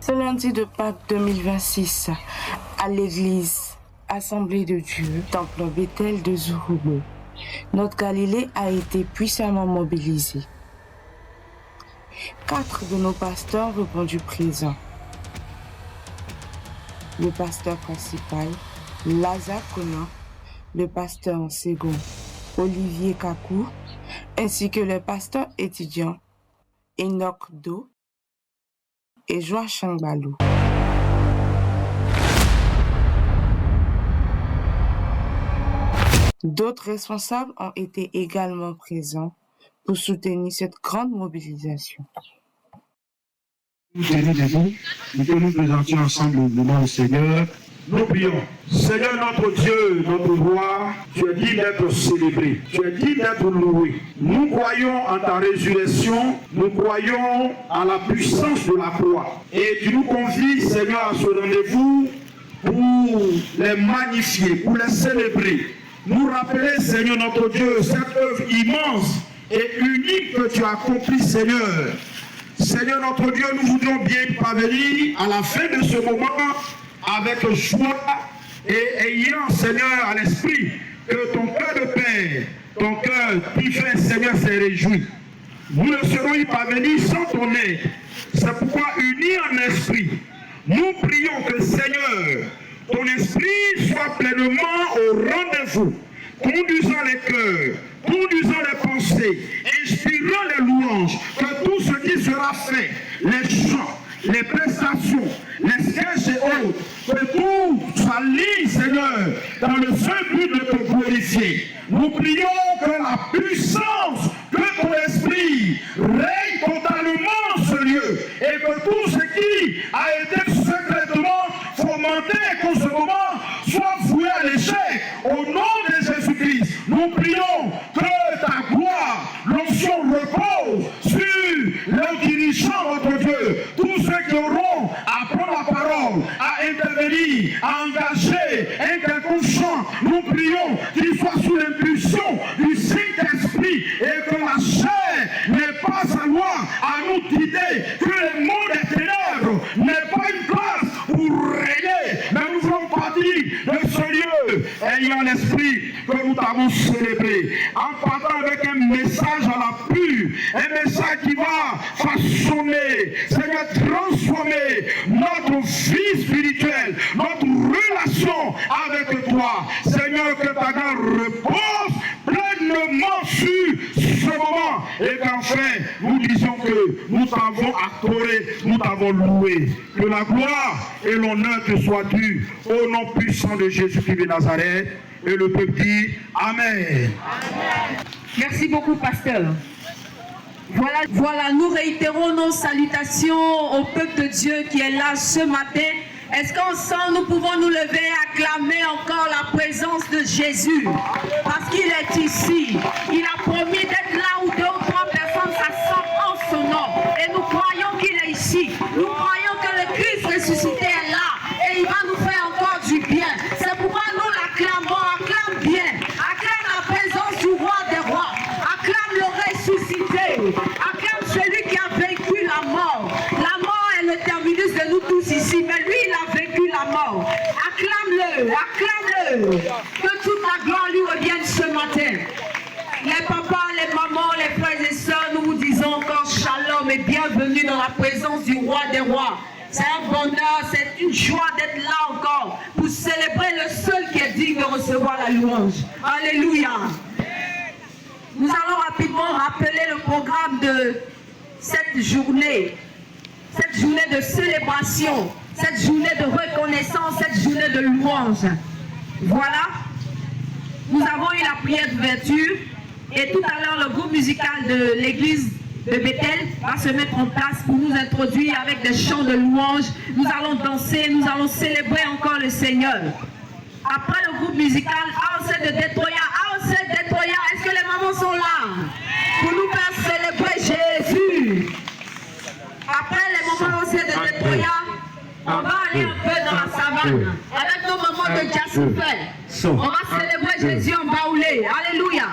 Ce lundi de Pâques 2026, à l'église Assemblée de Dieu, Temple Bethel de Zouroubou, notre Galilée a été puissamment mobilisée. 4 de nos pasteurs ont répondu présents. Le pasteur principal, Lazare Conan, le pasteur en second, Olivier Kakou, ainsi que le pasteur étudiant, Enoch Do et Joachim Balou. D'autres responsables ont été également présents pour soutenir cette grande mobilisation. Nous tenons debout, nous que nous présentions ensemble le nom du Seigneur. Nous prions. Seigneur notre Dieu, notre roi, tu es digne d'être célébré, tu es digne d'être loué. Nous croyons en ta résurrection, nous croyons à la puissance de la croix. Et tu nous convies, Seigneur, à ce rendez-vous pour les magnifier, pour les célébrer. Nous rappeler, Seigneur notre Dieu, cette œuvre immense et unique que tu as accomplie, Seigneur. Seigneur notre Dieu, nous voudrions bien parvenir à la fin de ce moment avec joie et ayant, Seigneur, à l'esprit que ton cœur de Père, ton cœur divin, Seigneur, s'est réjoui. Nous ne serons y parvenir sans ton aide. C'est pourquoi, unis en esprit, nous prions que, Seigneur, ton esprit soit pleinement au rendez-vous, conduisant les cœurs, conduisant les pensées, inspirant les louanges, que tout ce qui sera fait, les chants, les prestations, les sketchs et autres, que tout soit lié, Seigneur, dans le seul but de te glorifier. Nous prions que la puissance de ton esprit règne totalement ce lieu et que tout ce qui a été secrètement fomenté pour ce moment soit voué à l'échec au nom de Jésus-Christ. Nous prions que ta gloire, l'onction repose sur les dirigeants, notre Dieu, tous ceux qui auront à prendre la parole, à intervenir, à engager un quelconque chant. Nous prions qu'ils soient sous l'impulsion du Saint-Esprit et que la chair n'ait pas sa loi à nous guider, que le monde des ténèbres n'ait pas une place pour régner, mais nous voulons partir de ce lieu ayant l'esprit que nous t'avons célébré, en partant avec un message à la pure, un message qui va façonner, Seigneur, transformer notre vie spirituelle, notre relation avec toi. Seigneur, que ta grâce repose pleinement sur ce moment et qu'enfin nous disions que nous t'avons adoré, nous t'avons loué. Que la gloire et l'honneur te soient dus au nom puissant de Jésus-Christ de Nazareth. Et le peuple dit Amen. Merci beaucoup, pasteur. Voilà, nous réitérons nos salutations au peuple de Dieu qui est là ce matin. Est-ce qu'ensemble nous pouvons nous lever et acclamer encore la présence de Jésus? Parce qu'il est ici. Il a promis d'être là où 2 ou 3 personnes s'assemblent en son nom. Et nous croyons qu'il est ici. Nous croyons que le Christ ressuscité est là. Et il va nous faire encore du bien. C'est pourquoi nous l'acclamons. Acclame bien. Acclame la présence du roi des rois. Acclame le ressuscité. Acclame celui qui a vaincu la mort. La mort est le terminus de nous tous ici. Mais lui, il a vaincu la mort. Acclame-le. Acclame-le. Que toute la gloire lui revienne ce matin. Les papas, les mamans, les frères et sœurs, nous vous disons encore shalom et bienvenue dans la présence du roi des rois. C'est un bonheur, c'est une joie d'être là encore pour célébrer le seul qui est digne de recevoir la louange. Alléluia. Nous allons rapidement rappeler le programme de cette journée de célébration, cette journée de reconnaissance, cette journée de louange. Voilà, nous avons eu la prière d'ouverture et tout à l'heure le groupe musical de l'église de Bethel va se mettre en place pour nous introduire avec des chants de louange. Nous allons danser, nous allons célébrer encore le Seigneur. Après le groupe musical AOC de Détroya, est-ce que les mamans sont là pour nous faire célébrer Jésus? Après les mamans AOC de Détroya, on va aller un peu dans la savane avec nos mamans de Jasper. On va célébrer Jésus en baoulé. Alléluia.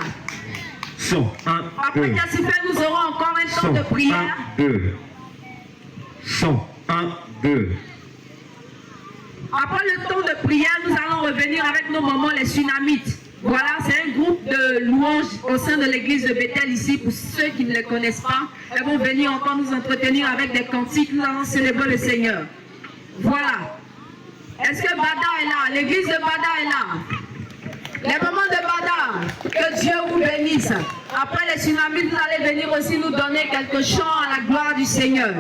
Après Jasper, nous aurons encore un temps de prière. 1, 2. 1, 2. Après le temps de prière, nous allons revenir avec nos mamans les Sunamites. Voilà, c'est un groupe de louanges au sein de l'église de Bethel ici. Pour ceux qui ne les connaissent pas, elles vont venir encore nous entretenir avec des cantiques. Nous allons célébrer le Seigneur. Voilà. Est-ce que Bada est là? L'église de Bada est là. Les mamans de Bada, que Dieu vous bénisse. Après les Sunamites, vous allez venir aussi nous donner quelques chants à la gloire du Seigneur.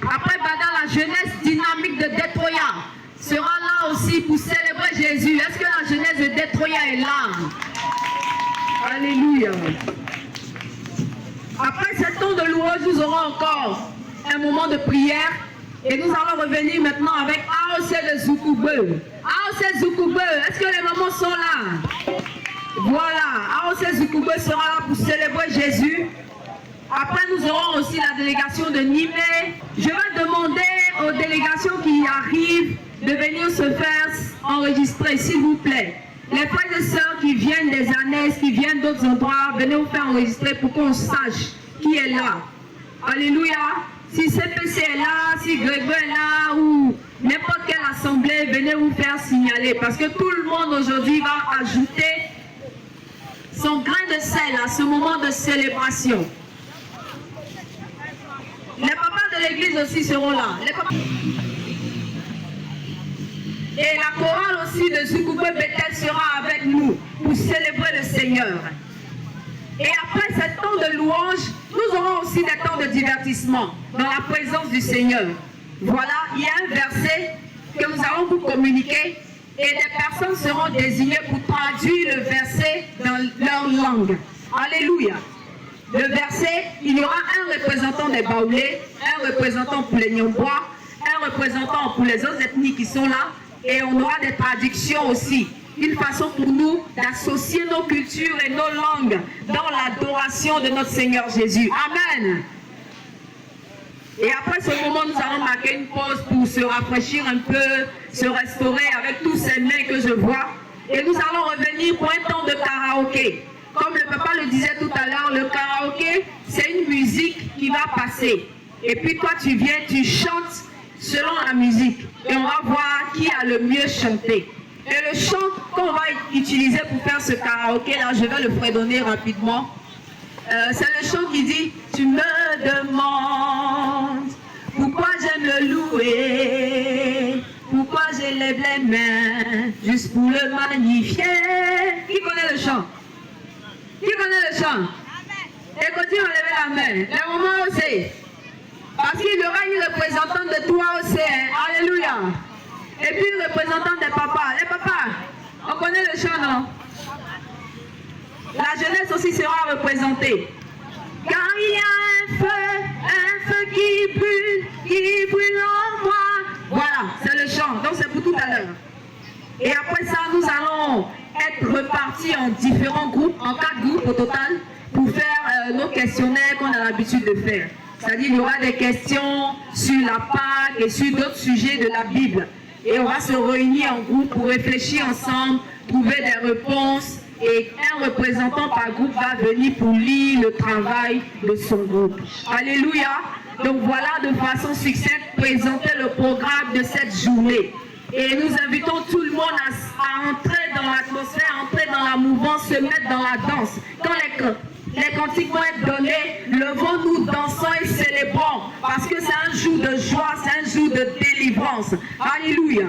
Après Bada, la jeunesse dynamique de Détroya sera là aussi pour célébrer Jésus. Est-ce que la jeunesse de Détroya est là? Alléluia. Après ce temps de louange, nous aurons encore un moment de prière. Et nous allons revenir maintenant avec AOC de Zoukoube. AOC Zoukoube, est-ce que les mamans sont là? Voilà, AOC Zoukoube sera là pour célébrer Jésus. Après, nous aurons aussi la délégation de Nimé. Je vais demander aux délégations qui arrivent de venir se faire enregistrer, s'il vous plaît. Les frères et sœurs qui viennent des Années, qui viennent d'autres endroits, venez vous faire enregistrer pour qu'on sache qui est là. Alléluia. Si CPC est là, si Grégoire est là, ou n'importe quelle assemblée, venez vous faire signaler. Parce que tout le monde aujourd'hui va ajouter son grain de sel à ce moment de célébration. Les papas de l'église aussi seront là. Et la chorale aussi de Zoukoube Bethel sera avec nous pour célébrer le Seigneur. Et après ce temps de louange, nous aurons aussi des temps de divertissement dans la présence du Seigneur. Voilà, il y a un verset que nous allons vous communiquer et des personnes seront désignées pour traduire le verset dans leur langue. Alléluia. Le verset, il y aura un représentant des Baoulés, un représentant pour les Nyombois, un représentant pour les autres ethnies qui sont là, et on aura des traductions aussi. Une façon pour nous d'associer nos cultures et nos langues dans l'adoration de notre Seigneur Jésus. Amen. Et après ce moment, nous allons marquer une pause pour se rafraîchir un peu, se restaurer avec tous ces mains que je vois. Et nous allons revenir pour un temps de karaoké. Comme le papa le disait tout à l'heure, le karaoké, c'est une musique qui va passer. Et puis toi, tu viens, tu chantes selon la musique. Et on va voir qui a le mieux chanté. Et le chant qu'on va utiliser pour faire ce karaoké, là, je vais le fredonner rapidement. C'est le chant qui dit « Tu me demandes pourquoi j'aime le louer, pourquoi j'élève les mains, juste pour le magnifier. » Qui connaît le chant? Qui connaît le chant? Et continue à lever la main. Les mamans aussi. Parce qu'il y aura une représentante de toi aussi. Alléluia. Et puis une représentante des papas. Les papas, on connaît le chant, non? La jeunesse aussi sera représentée. Car il y a un feu qui brûle en moi. Voilà, c'est le chant. Donc c'est pour tout à l'heure. Et après ça, nous allons être repartis en différents groupes, en 4 groupes au total, pour faire nos questionnaires qu'on a l'habitude de faire. C'est-à-dire qu'il y aura des questions sur la Pâque et sur d'autres sujets de la Bible. Et on va se réunir en groupe pour réfléchir ensemble, trouver des réponses. Et un représentant par groupe va venir pour lire le travail de son groupe. Alléluia. Donc voilà de façon succincte présenter le programme de cette journée. Et nous invitons tout le monde à entrer dans l'atmosphère, à entrer dans la mouvance, se mettre dans la danse. Quand les cantiques vont être donnés, levons-nous, dansons et célébrons. Parce que c'est un jour de joie, c'est un jour de délivrance. Alléluia.